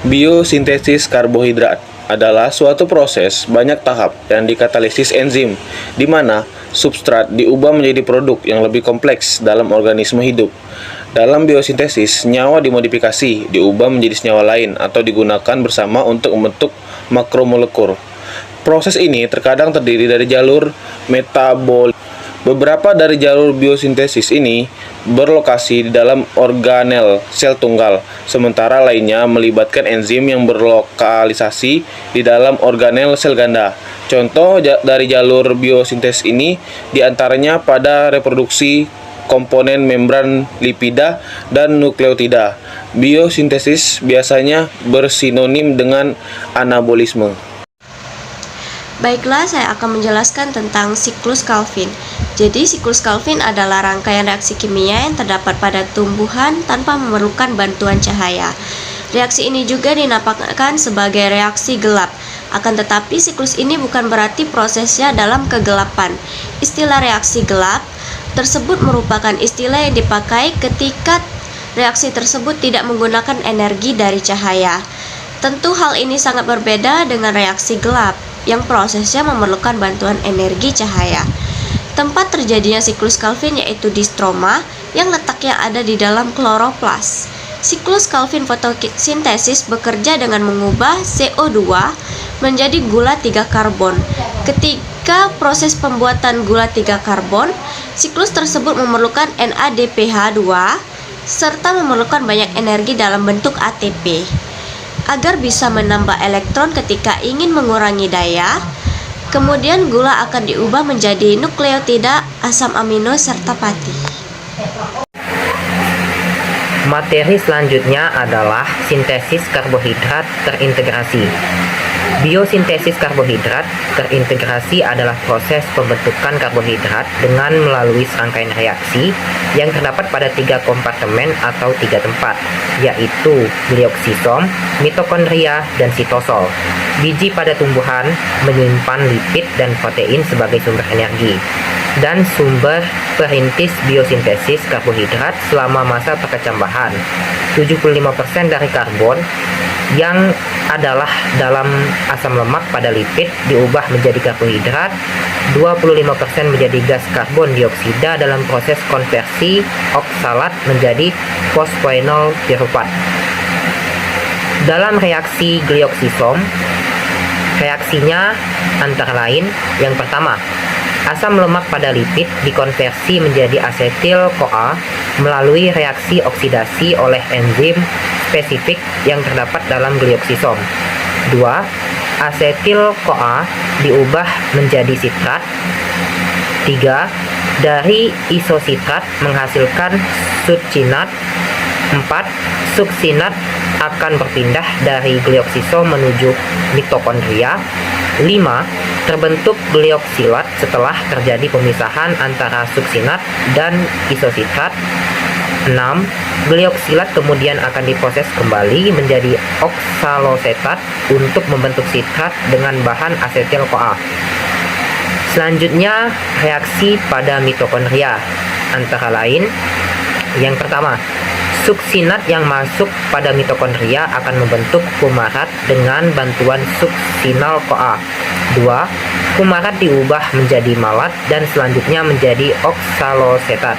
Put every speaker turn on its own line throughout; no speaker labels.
Biosintesis karbohidrat adalah suatu proses banyak tahap yang dikatalisis enzim, di mana substrat diubah menjadi produk yang lebih kompleks dalam organisme hidup. Dalam biosintesis, senyawa dimodifikasi, diubah menjadi senyawa lain, atau digunakan bersama untuk membentuk makromolekul. Proses ini terkadang terdiri dari jalur metabolik. Beberapa dari jalur biosintesis ini berlokasi di dalam organel sel tunggal, sementara lainnya melibatkan enzim yang berlokalisasi di dalam organel sel ganda. Contoh dari jalur biosintesis ini diantaranya pada reproduksi komponen membran lipida dan nukleotida. Biosintesis biasanya bersinonim dengan anabolisme.
Baiklah, saya akan menjelaskan tentang siklus Calvin. Jadi, siklus Calvin adalah rangkaian reaksi kimia yang terdapat pada tumbuhan tanpa memerlukan bantuan cahaya. Reaksi ini juga dinamakan sebagai reaksi gelap. Akan tetapi, siklus ini bukan berarti prosesnya dalam kegelapan. Istilah reaksi gelap tersebut merupakan istilah yang dipakai ketika reaksi tersebut tidak menggunakan energi dari cahaya. Tentu hal ini sangat berbeda dengan reaksi gelap yang prosesnya memerlukan bantuan energi cahaya. Tempat terjadinya siklus Calvin yaitu di stroma yang letaknya ada di dalam kloroplas. Siklus Calvin fotosintesis bekerja dengan mengubah CO2 menjadi gula 3 karbon. Ketika proses pembuatan gula 3 karbon, siklus tersebut memerlukan NADPH2 serta memerlukan banyak energi dalam bentuk ATP. Agar bisa menambah elektron ketika ingin mengurangi daya, kemudian gula akan diubah menjadi nukleotida, asam amino, serta pati.
Materi selanjutnya adalah sintesis karbohidrat terintegrasi. Biosintesis karbohidrat terintegrasi adalah proses pembentukan karbohidrat dengan melalui serangkaian reaksi yang terdapat pada 3 kompartemen atau 3 tempat, yaitu glioksisom, mitokondria, dan sitosol. Biji pada tumbuhan menyimpan lipid dan protein sebagai sumber energi dan sumber perintis biosintesis karbohidrat selama masa perkecambahan. 75% dari karbon yang adalah dalam asam lemak pada lipid diubah menjadi karbohidrat, 25% menjadi gas karbon dioksida dalam proses konversi oksalat menjadi fosfoenol piruvat. Dalam reaksi glioksisom, reaksinya antara lain yang pertama, asam lemak pada lipid dikonversi menjadi asetil-CoA melalui reaksi oksidasi oleh enzim spesifik yang terdapat dalam glioksisom. 2. Asetil-CoA diubah menjadi sitrat. 3. Dari isositrat menghasilkan sukcinat. 4. Sukcinat akan berpindah dari glioksisom menuju mitokondria. 5. Terbentuk glioksilat setelah terjadi pemisahan antara suksinat dan isositrat. 6. Glioksilat kemudian akan diproses kembali menjadi oksalosetat untuk membentuk sitrat dengan bahan asetil-CoA. Selanjutnya, reaksi pada mitokondria. Antara lain, yang pertama, suksinat yang masuk pada mitokondria akan membentuk fumarat dengan bantuan suksinal-CoA. 2. Fumarat diubah menjadi malat dan selanjutnya menjadi oksalosetat.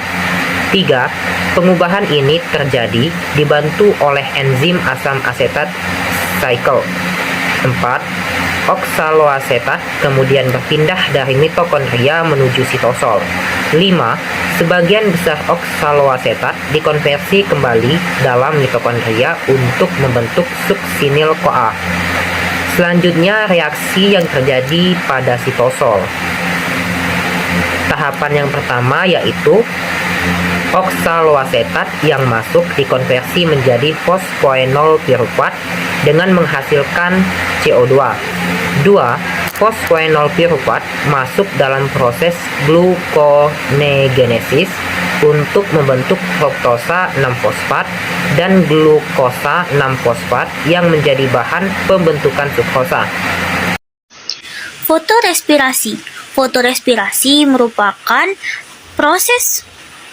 3. Pengubahan ini terjadi dibantu oleh enzim asam asetat cycle. 4. Oksaloasetat kemudian berpindah dari mitokondria menuju sitosol. 5. Sebagian besar oksaloasetat dikonversi kembali dalam mitokondria untuk membentuk suksinil-CoA. Selanjutnya, reaksi yang terjadi pada sitosol. Tahapan yang pertama yaitu oksaloasetat yang masuk dikonversi menjadi fosfoenol piruvat dengan menghasilkan CO2. 2. Fosfoenol piruvat masuk dalam proses gluconeogenesis untuk membentuk fruktosa 6-fosfat dan glukosa 6-fosfat yang menjadi bahan pembentukan sukrosa.
Fotorespirasi. Fotorespirasi merupakan proses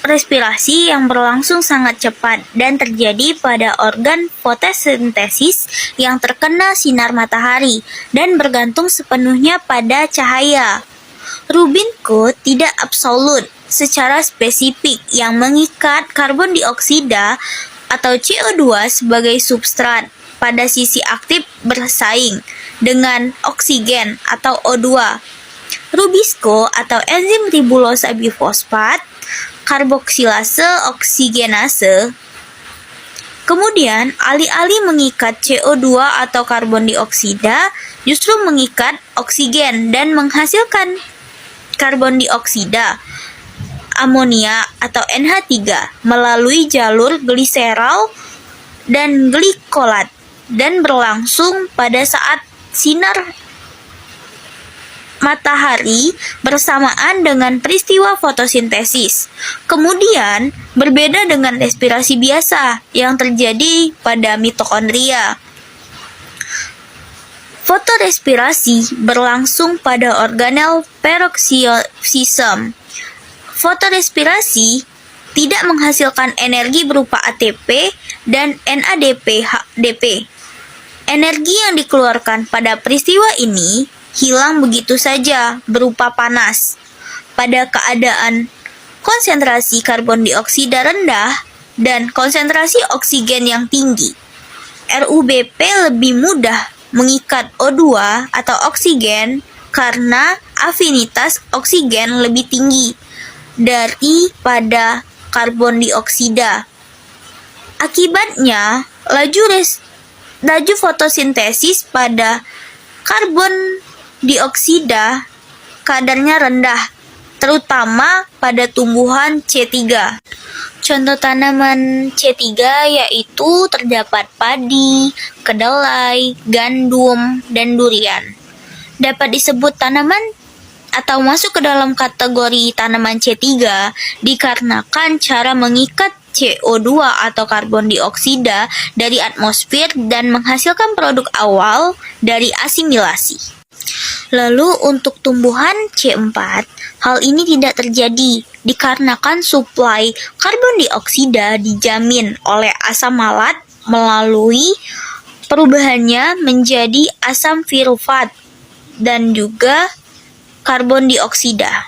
respirasi yang berlangsung sangat cepat dan terjadi pada organ fotosintesis yang terkena sinar matahari dan bergantung sepenuhnya pada cahaya. Rubinko tidak absolut secara spesifik yang mengikat karbon dioksida atau CO2 sebagai substrat pada sisi aktif bersaing dengan oksigen atau O2. Rubisco atau enzim ribulosa bifosfat, karboksilase oksigenase. Kemudian, alih-alih mengikat CO2 atau karbon dioksida, justru mengikat oksigen dan menghasilkan karbon dioksida, amonia atau NH3 melalui jalur gliserol dan glikolat dan berlangsung pada saat sinar matahari bersamaan dengan peristiwa fotosintesis. Kemudian, berbeda dengan respirasi biasa yang terjadi pada mitokondria. Fotorespirasi berlangsung pada organel peroksisome. Fotorespirasi tidak menghasilkan energi berupa ATP dan NADP-HDP. Energi yang dikeluarkan pada peristiwa ini hilang begitu saja berupa panas. Pada keadaan konsentrasi karbon dioksida rendah dan konsentrasi oksigen yang tinggi, RUBP lebih mudah mengikat O2 atau oksigen karena afinitas oksigen lebih tinggi daripada karbon dioksida. Akibatnya, laju fotosintesis pada karbon dioksida kadarnya rendah, terutama pada tumbuhan C3. Contoh tanaman C3 yaitu terdapat padi, kedelai, gandum, dan durian. Dapat disebut tanaman atau masuk ke dalam kategori tanaman C3 dikarenakan cara mengikat CO2 atau karbon dioksida dari atmosfer dan menghasilkan produk awal dari asimilasi. Lalu untuk tumbuhan C4, hal ini tidak terjadi dikarenakan suplai karbon dioksida dijamin oleh asam malat melalui perubahannya menjadi asam pirufat dan juga karbon dioksida.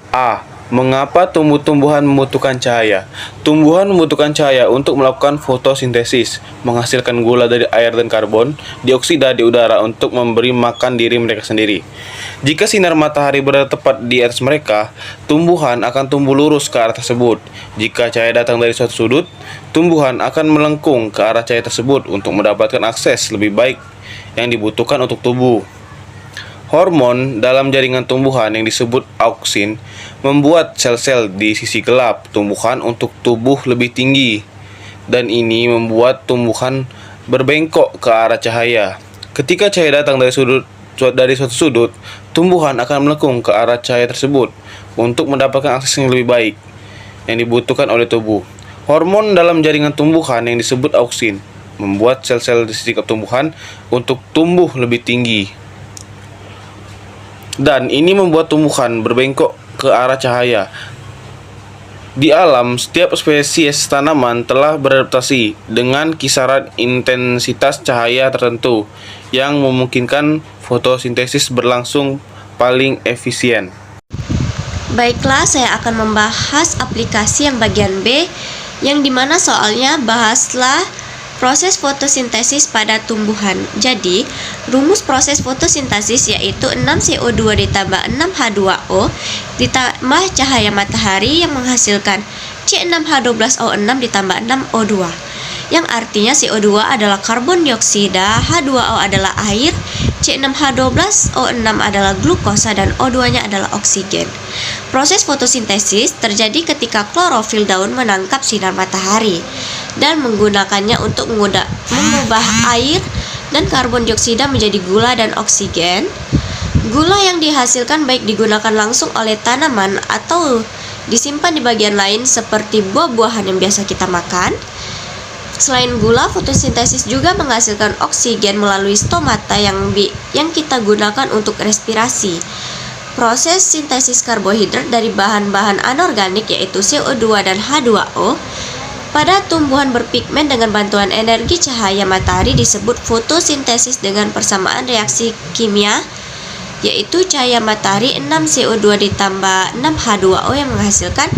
A. Mengapa tumbuh-tumbuhan membutuhkan cahaya? Tumbuhan membutuhkan cahaya untuk melakukan fotosintesis, menghasilkan gula dari air dan karbon dioksida di udara untuk memberi makan diri mereka sendiri. Jika sinar matahari berada tepat di atas mereka, tumbuhan akan tumbuh lurus ke arah tersebut. Jika cahaya datang dari suatu sudut, tumbuhan akan melengkung ke arah cahaya tersebut untuk mendapatkan akses lebih baik yang dibutuhkan untuk tubuh. Hormon dalam jaringan tumbuhan yang disebut auksin membuat sel-sel di sisi gelap tumbuhan untuk tumbuh lebih tinggi, dan ini membuat tumbuhan berbengkok ke arah cahaya. Ketika cahaya datang dari suatu sudut, tumbuhan akan melengkung ke arah cahaya tersebut untuk mendapatkan akses yang lebih baik yang dibutuhkan oleh tubuh. Hormon dalam jaringan tumbuhan yang disebut auksin membuat sel-sel di sisi gelap tumbuhan untuk tumbuh lebih tinggi, dan ini membuat tumbuhan berbengkok ke arah cahaya. Di alam, setiap spesies tanaman telah beradaptasi dengan kisaran intensitas cahaya tertentu yang memungkinkan fotosintesis berlangsung paling efisien.
Baiklah, saya akan membahas aplikasi yang bagian B, yang dimana soalnya bahaslah proses fotosintesis pada tumbuhan. Jadi, rumus proses fotosintesis yaitu 6CO2 ditambah 6H2O ditambah cahaya matahari yang menghasilkan C6H12O6 ditambah 6O2. Yang artinya CO2 adalah karbon dioksida, H2O adalah air, C6H12O6 adalah glukosa, dan O2-nya adalah oksigen. Proses fotosintesis terjadi ketika klorofil daun menangkap sinar matahari dan menggunakannya untuk mengubah air dan karbon dioksida menjadi gula dan oksigen. Gula yang dihasilkan baik digunakan langsung oleh tanaman atau disimpan di bagian lain seperti buah-buahan yang biasa kita makan. Selain gula, fotosintesis juga menghasilkan oksigen melalui stomata yang kita gunakan untuk respirasi. proses sintesis karbohidrat dari bahan-bahan anorganik yaitu CO2 dan H2O pada tumbuhan berpigmen dengan bantuan energi cahaya matahari disebut fotosintesis dengan persamaan reaksi kimia yaitu cahaya matahari 6 CO2 ditambah 6 H2O yang menghasilkan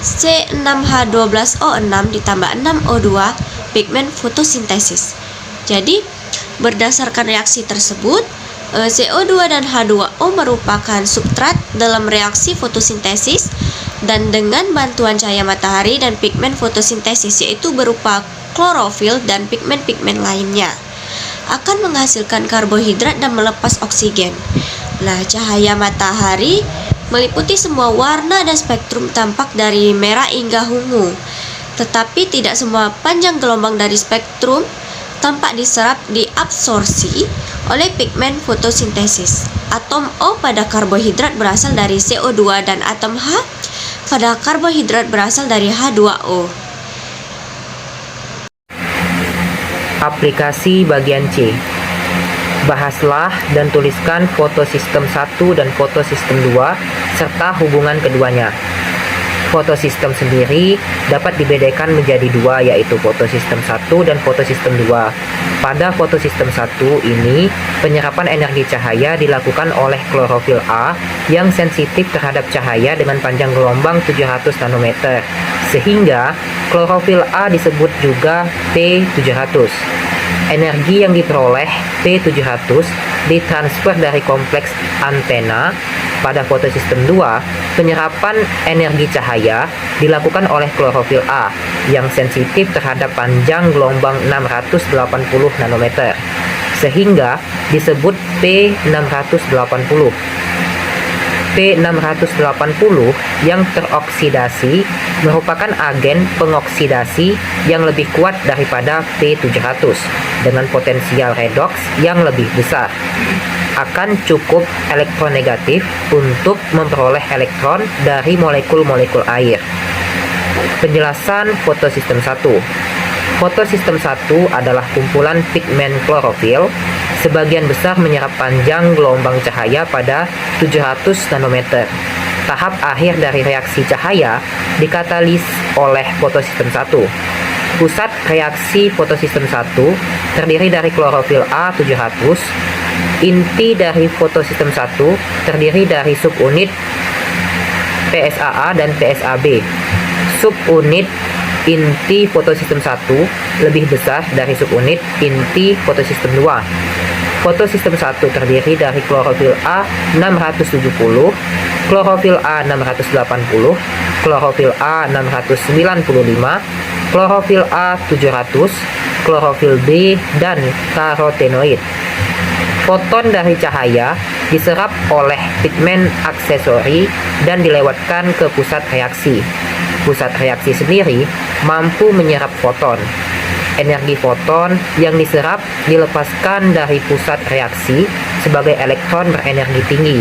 C6H12O6 ditambah 6 O2 pigmen fotosintesis. Jadi berdasarkan reaksi tersebut, CO2 dan H2O merupakan substrat dalam reaksi fotosintesis dan dengan bantuan cahaya matahari dan pigmen fotosintesis yaitu berupa klorofil dan pigmen-pigmen lainnya akan menghasilkan karbohidrat dan melepas oksigen. Nah, cahaya matahari meliputi semua warna dan spektrum tampak dari merah hingga ungu. Tetapi tidak semua panjang gelombang dari spektrum tampak diserap diabsorpsi oleh pigmen fotosintesis. Atom O pada karbohidrat berasal dari CO2 dan atom H pada karbohidrat berasal dari H2O.
Aplikasi bagian C. Bahaslah dan tuliskan fotosistem 1 dan fotosistem 2 serta hubungan keduanya. Fotosistem sendiri dapat dibedakan menjadi dua, yaitu fotosistem 1 dan fotosistem 2. Pada fotosistem 1 ini, penyerapan energi cahaya dilakukan oleh klorofil A yang sensitif terhadap cahaya dengan panjang gelombang 700 nanometer, sehingga klorofil A disebut juga P700. Energi yang diperoleh P700 ditransfer dari kompleks antena. Pada fotosistem 2, penyerapan energi cahaya dilakukan oleh klorofil A yang sensitif terhadap panjang gelombang 680 nanometer, sehingga disebut P680. P680 yang teroksidasi merupakan agen pengoksidasi yang lebih kuat daripada P700 dengan potensial redoks yang lebih besar. Akan cukup elektronegatif untuk memperoleh elektron dari molekul-molekul air. Penjelasan fotosistem 1. Fotosistem 1 adalah kumpulan pigmen klorofil, sebagian besar menyerap panjang gelombang cahaya pada 700 nanometer. Tahap akhir dari reaksi cahaya dikatalis oleh fotosistem 1. Pusat reaksi fotosistem 1 terdiri dari klorofil A 700. Inti dari fotosistem 1 terdiri dari subunit PSAA dan PSAB. Subunit inti fotosistem 1 lebih besar dari subunit inti fotosistem 2. Fotosistem 1 terdiri dari klorofil A 670, klorofil A 680, klorofil A 695, klorofil A 700, klorofil B, dan karotenoid. Foton dari cahaya diserap oleh pigmen aksesori dan dilewatkan ke pusat reaksi. Pusat reaksi sendiri mampu menyerap foton. Energi foton yang diserap dilepaskan dari pusat reaksi sebagai elektron berenergi tinggi.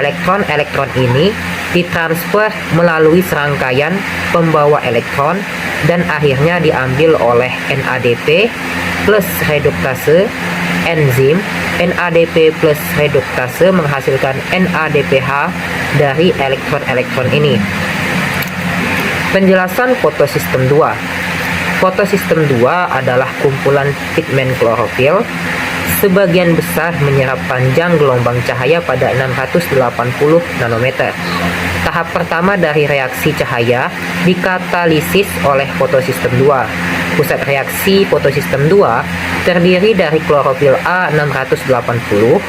Elektron-elektron ini ditransfer melalui serangkaian pembawa elektron dan akhirnya diambil oleh NADP plus reduktase enzim. NADP plus reduktase menghasilkan NADPH dari elektron-elektron ini. Penjelasan fotosistem 2. Fotosistem 2 adalah kumpulan pigmen klorofil, sebagian besar menyerap panjang gelombang cahaya pada 680 nanometer. Tahap pertama dari reaksi cahaya dikatalisis oleh fotosistem 2. Pusat reaksi fotosistem 2 terdiri dari klorofil A 680.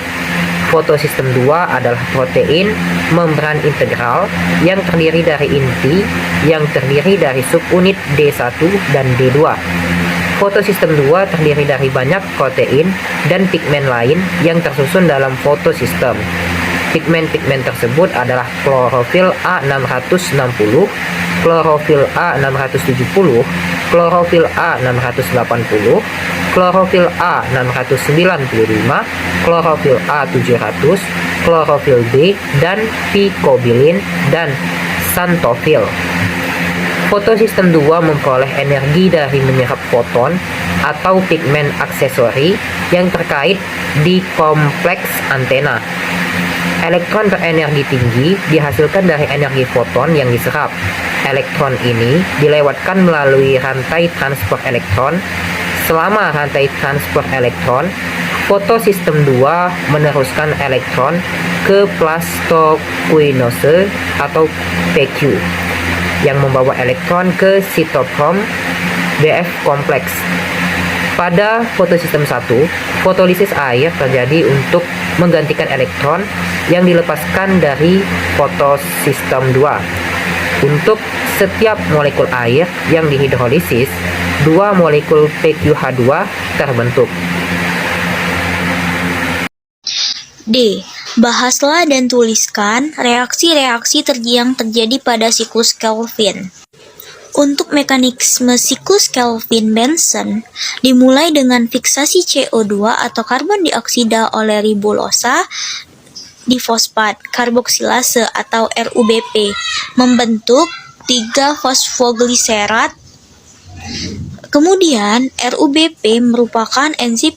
Fotosistem 2 adalah protein membran integral yang terdiri dari inti yang terdiri dari subunit D1 dan D2. Fotosistem 2 terdiri dari banyak protein dan pigmen lain yang tersusun dalam fotosistem. Pigmen-pigmen tersebut adalah klorofil A660, klorofil A670, klorofil A680, klorofil A695, klorofil A700, klorofil B, dan picobilin dan xanthofil. Fotosistem 2 memperoleh energi dari menyerap foton atau pigmen aksesori yang terkait di kompleks antena. Elektron berenergi tinggi dihasilkan dari energi foton yang diserap. Elektron ini dilewatkan melalui rantai transport elektron. Selama rantai transport elektron, fotosistem 2 meneruskan elektron ke plastoquinose atau PQ yang membawa elektron ke sitokrom BF kompleks. Pada fotosistem 1, fotolisis air terjadi untuk menggantikan elektron yang dilepaskan dari fotosistem 2. Untuk setiap molekul air yang dihidrolisis, 2 molekul PQH2 terbentuk.
D. Bahaslah dan tuliskan reaksi-reaksi yang terjadi pada siklus Kelvin. Untuk mekanisme siklus Kelvin-Benson dimulai dengan fiksasi CO2 atau karbon dioksida oleh ribulosa difosfat karboksilase atau RUBP membentuk 3 fosfogliserat. Kemudian RUBP merupakan enzim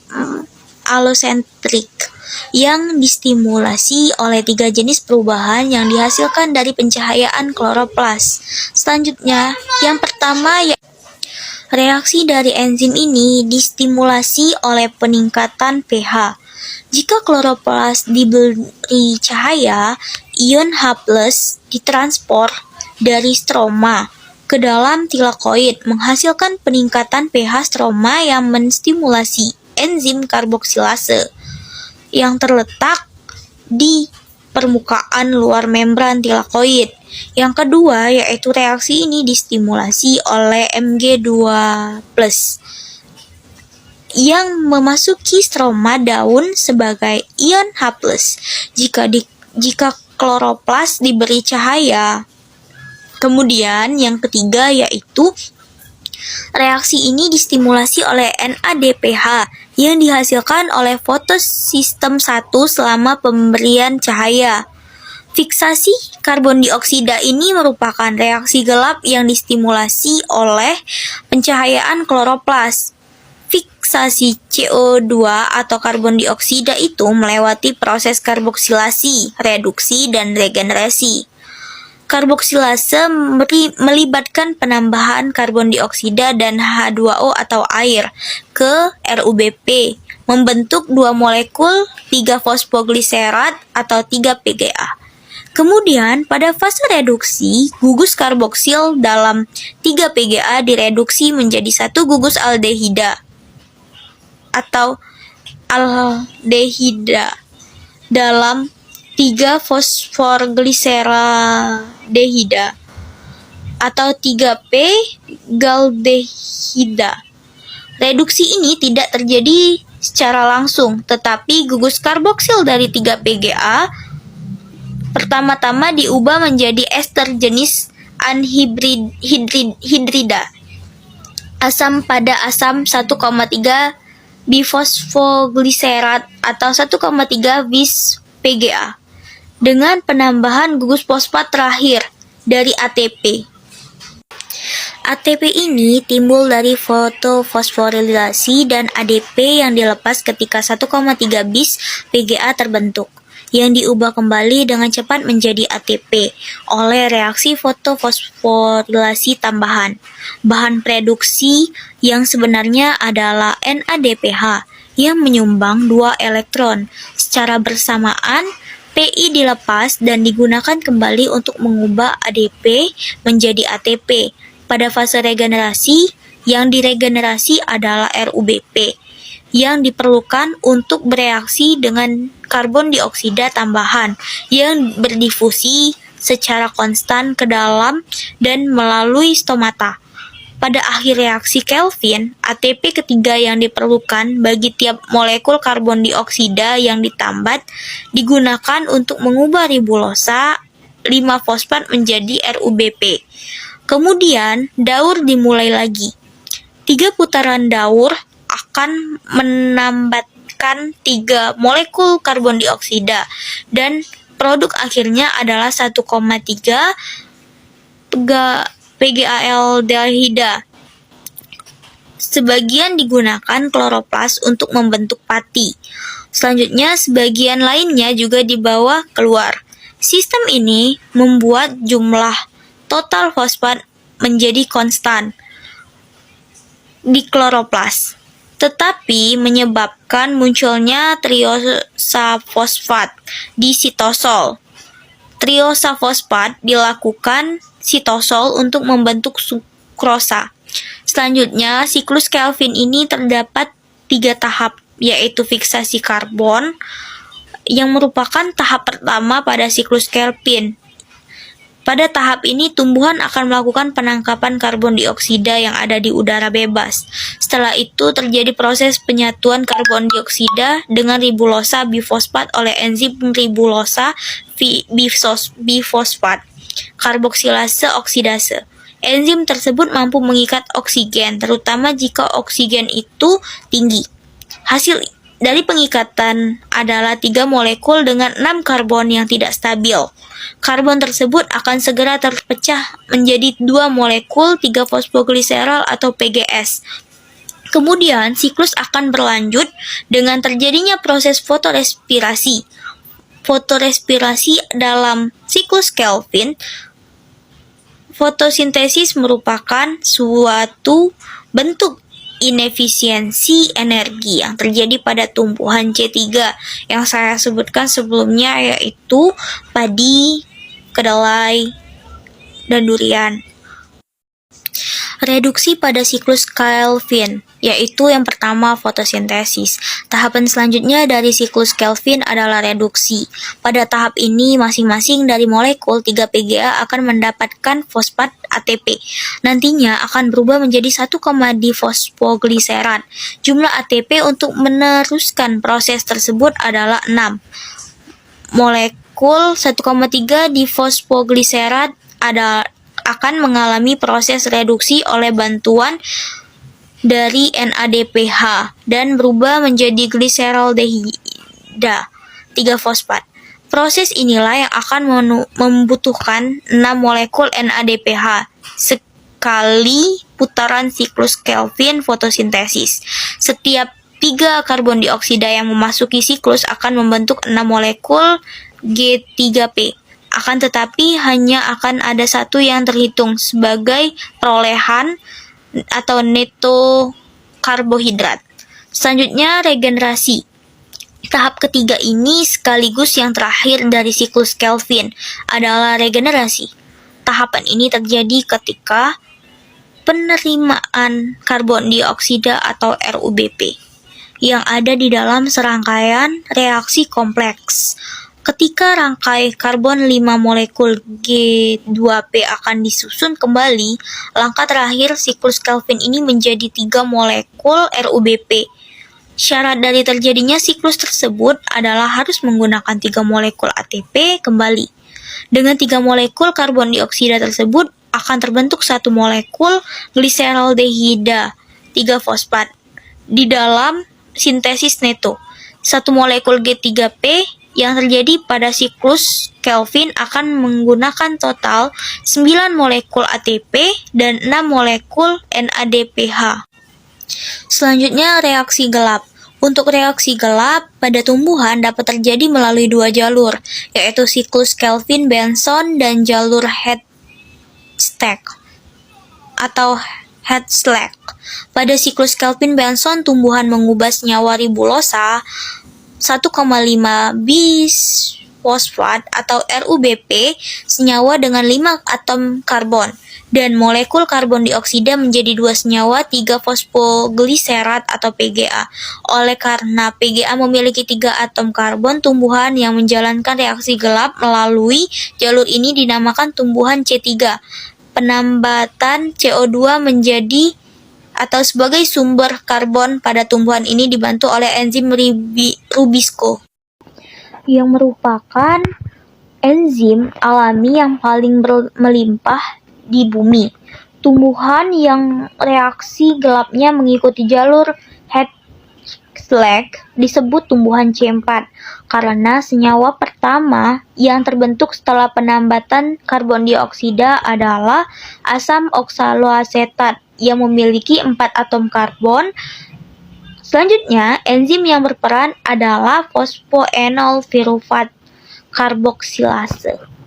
alosentrik yang distimulasi oleh 3 jenis perubahan yang dihasilkan dari pencahayaan kloroplas. Selanjutnya, yang pertama reaksi dari enzim ini distimulasi oleh peningkatan pH. Jika kloroplas diberi cahaya, ion H+ ditransport dari stroma ke dalam tilakoid menghasilkan peningkatan pH stroma yang menstimulasi enzim karboksilase yang terletak di permukaan luar membran tilakoid. Yang kedua, yaitu reaksi ini distimulasi oleh Mg2+ yang memasuki stroma daun sebagai ion H+. Jika kloroplas diberi cahaya. Kemudian yang ketiga yaitu reaksi ini distimulasi oleh NADPH yang dihasilkan oleh fotosistem 1 selama pemberian cahaya. Fiksasi karbon dioksida ini merupakan reaksi gelap yang distimulasi oleh pencahayaan kloroplas. Fiksasi CO2 atau karbon dioksida itu melewati proses karboksilasi, reduksi, dan regenerasi. Karboksilase melibatkan penambahan karbon dioksida dan H2O atau air ke RUBP, membentuk 2 molekul 3 fosfogliserat atau 3 PGA. Kemudian pada fase reduksi, gugus karboksil dalam 3 PGA direduksi menjadi 1 gugus aldehida atau aldehida dalam 3 fosforgliseradehida atau 3P galdehida. Reduksi ini tidak terjadi secara langsung, tetapi gugus karboksil dari 3 PGA pertama-tama diubah menjadi ester jenis anhidrida, asam pada asam 1,3 bifosfogliserat atau 1,3 bis PGA. Dengan penambahan gugus fosfat terakhir dari ATP. ATP ini timbul dari fotofosforilasi dan ADP yang dilepas ketika 1,3 bis PGA terbentuk, yang diubah kembali dengan cepat menjadi ATP oleh reaksi fotofosforilasi tambahan. Bahan produksi yang sebenarnya adalah NADPH yang menyumbang 2 elektron. Secara bersamaan, PI dilepas dan digunakan kembali untuk mengubah ADP menjadi ATP. Pada fase regenerasi, yang diregenerasi adalah RUBP, yang diperlukan untuk bereaksi dengan karbon dioksida tambahan yang berdifusi secara konstan ke dalam dan melalui stomata. Pada akhir reaksi Kelvin, ATP ketiga yang diperlukan bagi tiap molekul karbon dioksida yang ditambat digunakan untuk mengubah ribulosa 5-fosfat menjadi RUBP. Kemudian, daur dimulai lagi. 3 putaran daur akan menambatkan 3 molekul karbon dioksida dan produk akhirnya adalah 1,3 PGAldehida. Sebagian digunakan kloroplas untuk membentuk pati. Selanjutnya, sebagian lainnya juga dibawa keluar. Sistem ini membuat jumlah total fosfat menjadi konstan di kloroplas, tetapi menyebabkan munculnya triosa fosfat di sitosol. Triosa fosfat dilakukan sitosol untuk membentuk sukrosa. Selanjutnya, siklus Kelvin ini terdapat 3 tahap, yaitu fiksasi karbon, yang merupakan tahap pertama pada siklus Kelvin. Pada tahap ini, tumbuhan akan melakukan penangkapan karbon dioksida yang ada di udara bebas. Setelah itu, terjadi proses penyatuan karbon dioksida dengan ribulosa bifosfat oleh enzim ribulosa bifosfat karboksilase oksidase. Enzim tersebut mampu mengikat oksigen, terutama jika oksigen itu tinggi. Hasil dari pengikatan adalah 3 molekul dengan 6 karbon yang tidak stabil. Karbon tersebut akan segera terpecah menjadi 2 molekul 3 fosfogliserol atau PGS. Kemudian siklus akan berlanjut dengan terjadinya proses fotorespirasi. Fotorespirasi dalam siklus Kelvin, fotosintesis merupakan suatu bentuk inefisiensi energi yang terjadi pada tumbuhan C3 yang saya sebutkan sebelumnya, yaitu padi, kedelai, dan durian. Reduksi pada siklus Kelvin, yaitu yang pertama fotosintesis. Tahapan selanjutnya dari siklus Kelvin adalah reduksi. Pada tahap ini, masing-masing dari molekul 3 PGA akan mendapatkan fosfat ATP. Nantinya akan berubah menjadi 1, difosfogliserat. Jumlah ATP untuk meneruskan proses tersebut adalah 6. Molekul 1,3 difosfogliserat akan mengalami proses reduksi oleh bantuan dari NADPH dan berubah menjadi gliseraldehida 3 fosfat. Proses inilah yang akan membutuhkan 6 molekul NADPH sekali putaran siklus Kelvin fotosintesis. Setiap 3 karbon dioksida yang memasuki siklus akan membentuk 6 molekul G3P. Akan tetapi hanya akan ada satu yang terhitung sebagai perolehan atau neto karbohidrat. Selanjutnya, regenerasi. Tahap ketiga ini sekaligus yang terakhir dari siklus Kelvin adalah regenerasi. Tahapan ini terjadi ketika penerimaan karbon dioksida atau RUBP yang ada di dalam serangkaian reaksi kompleks. Ketika rangkai karbon 5 molekul G2P akan disusun kembali, langkah terakhir siklus Kelvin ini menjadi 3 molekul RUBP. Syarat dari terjadinya siklus tersebut adalah harus menggunakan 3 molekul ATP kembali. Dengan 3 molekul karbon dioksida tersebut akan terbentuk 1 molekul gliseraldehida 3 fosfat di dalam sintesis neto. 1 molekul G3P yang terjadi pada siklus Kelvin akan menggunakan total 9 molekul ATP dan 6 molekul NADPH. Selanjutnya, reaksi gelap. Untuk reaksi gelap pada tumbuhan dapat terjadi melalui 2 jalur, yaitu siklus Kelvin-Benson dan jalur Hertzsprung atau Hertzsprung. Pada siklus Kelvin-Benson, tumbuhan mengubah senyawa ribulosa 1,5 bisfosfat atau RUBP senyawa dengan 5 atom karbon dan molekul karbon dioksida menjadi 2 senyawa 3 fosfogliserat atau PGA. Oleh karena PGA memiliki 3 atom karbon, tumbuhan yang menjalankan reaksi gelap melalui jalur ini dinamakan tumbuhan C3. Penambatan CO2 menjadi atau sebagai sumber karbon pada tumbuhan ini dibantu oleh enzim rubisco yang merupakan enzim alami yang paling melimpah di bumi. Tumbuhan yang reaksi gelapnya mengikuti jalur Hertzsprung X-Lac disebut tumbuhan C4 karena senyawa pertama yang terbentuk setelah penambatan karbon dioksida adalah asam oksaloasetat yang memiliki 4 atom karbon. Selanjutnya, enzim yang berperan adalah fosfoenol pirufat karboksilase.